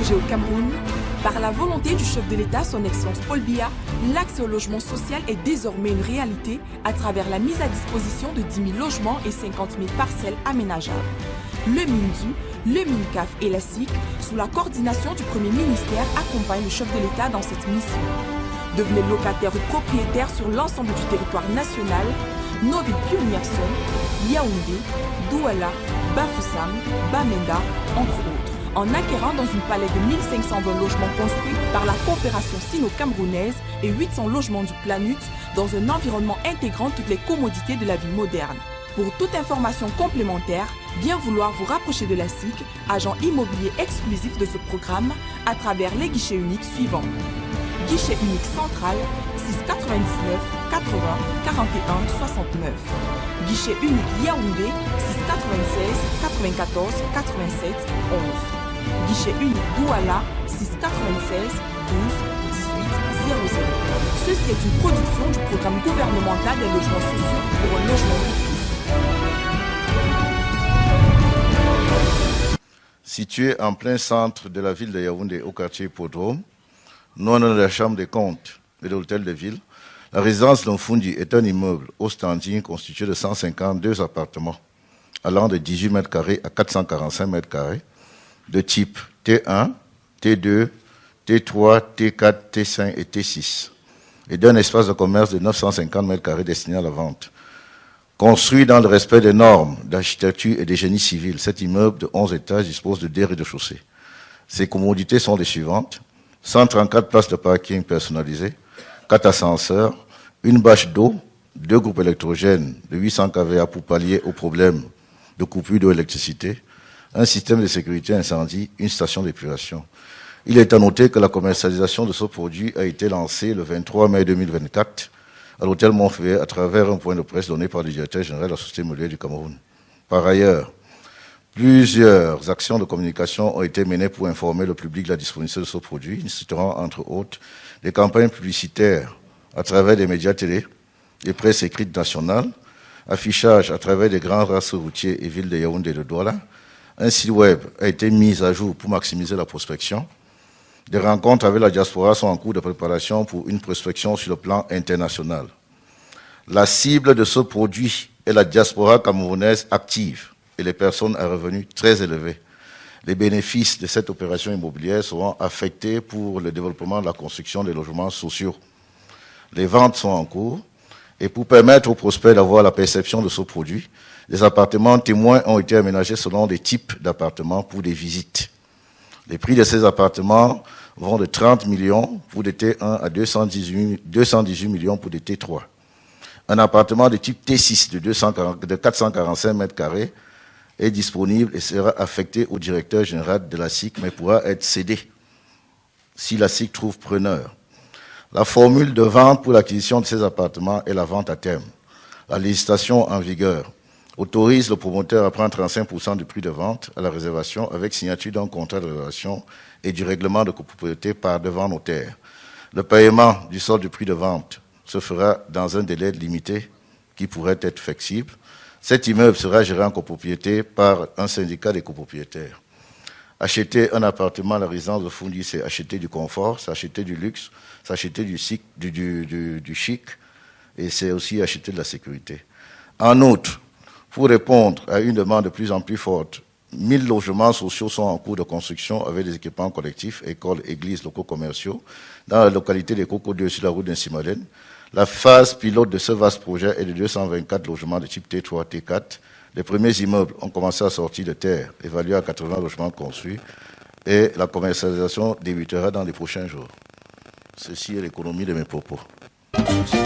projet au Cameroun. Par la volonté du chef de l'État, son Excellence Paul Biya, l'accès au logement social est désormais une réalité à travers la mise à disposition de 10 000 logements et 50 000 parcelles aménageables. Le MINDU, le MINCAF et la SIC, sous la coordination du Premier ministère, accompagnent le chef de l'État dans cette mission. Devenez locataire ou propriétaire sur l'ensemble du territoire national. Nos villes pionnières sont Yaoundé, Douala, Bafoussam, Bamenda, entre autres. En acquérant dans une palette de 1520 logements construits par la coopération sino-camerounaise et 800 logements du Planut dans un environnement intégrant toutes les commodités de la vie moderne. Pour toute information complémentaire, bien vouloir vous rapprocher de la SIC, agent immobilier exclusif de ce programme, à travers les guichets uniques suivants. Guichet unique central 699 80 41 69. Guichet unique Yaoundé 696 94 87 11. Guichet unique Douala 696 12 18 00. Ceci est une production du programme gouvernemental des logements sociaux pour un logement pour tous. Situé en plein centre de la ville de Yaoundé, au quartier Hippodrome, non loin de la chambre des comptes et de l'hôtel de ville, la résidence Lomfundi est un immeuble au standing constitué de 152 appartements, allant de 18 mètres carrés à 445 mètres carrés, de type T1, T2, T3, T4, T5 et T6, et d'un espace de commerce de 950 mètres carrés destiné à la vente. Construit dans le respect des normes d'architecture et des génies civils, cet immeuble de 11 étages dispose de 2 rez-de-chaussée. Ses commodités sont les suivantes: 134 places de parking personnalisées, 4 ascenseurs, une bâche d'eau, 2 groupes électrogènes de 800 kVA pour pallier aux problèmes de coupure d'électricité, un système de sécurité incendie, une station d'épuration. Il est à noter que la commercialisation de ce produit a été lancée le 23 mai 2024 à l'hôtel Montfeuillet à travers un point de presse donné par le directeur général de la Société immobilière du Cameroun. Par ailleurs, plusieurs actions de communication ont été menées pour informer le public de la disponibilité de ce produit, nécessitant entre autres des campagnes publicitaires à travers des médias télé, des presses écrites nationales, affichage à travers des grands races routiers et villes de Yaoundé et de Douala. Un site web a été mis à jour pour maximiser la prospection. Des rencontres avec la diaspora sont en cours de préparation pour une prospection sur le plan international. La cible de ce produit est la diaspora camerounaise active et les personnes à revenus très élevés. Les bénéfices de cette opération immobilière seront affectés pour le développement de la construction des logements sociaux. Les ventes sont en cours et pour permettre aux prospects d'avoir la perception de ce produit, des appartements témoins ont été aménagés selon des types d'appartements pour des visites. Les prix de ces appartements vont de 30 millions pour des T1 à 218 millions pour des T3. Un appartement de type T6 de 445 mètres carrés est disponible et sera affecté au directeur général de la SIC, mais pourra être cédé si la SIC trouve preneur. La formule de vente pour l'acquisition de ces appartements est la vente à terme. La législation en vigueur autorise le promoteur à prendre 35% du prix de vente à la réservation avec signature d'un contrat de réservation et du règlement de copropriété par devant notaire. Le paiement du solde du prix de vente se fera dans un délai limité qui pourrait être flexible. Cet immeuble sera géré en copropriété par un syndicat des copropriétaires. Acheter un appartement à la résidence de Fundi, c'est acheter du confort, c'est acheter du luxe, c'est acheter du chic et c'est aussi acheter de la sécurité. En outre, pour répondre à une demande de plus en plus forte, 1000 logements sociaux sont en cours de construction avec des équipements collectifs, écoles, églises, locaux commerciaux, dans la localité des Coco 2 sur la route d'Insimadène. La phase pilote de ce vaste projet est de 224 logements de type T3, T4. Les premiers immeubles ont commencé à sortir de terre, évalués à 80 logements construits, et la commercialisation débutera dans les prochains jours. Ceci est l'économie de mes propos. Merci.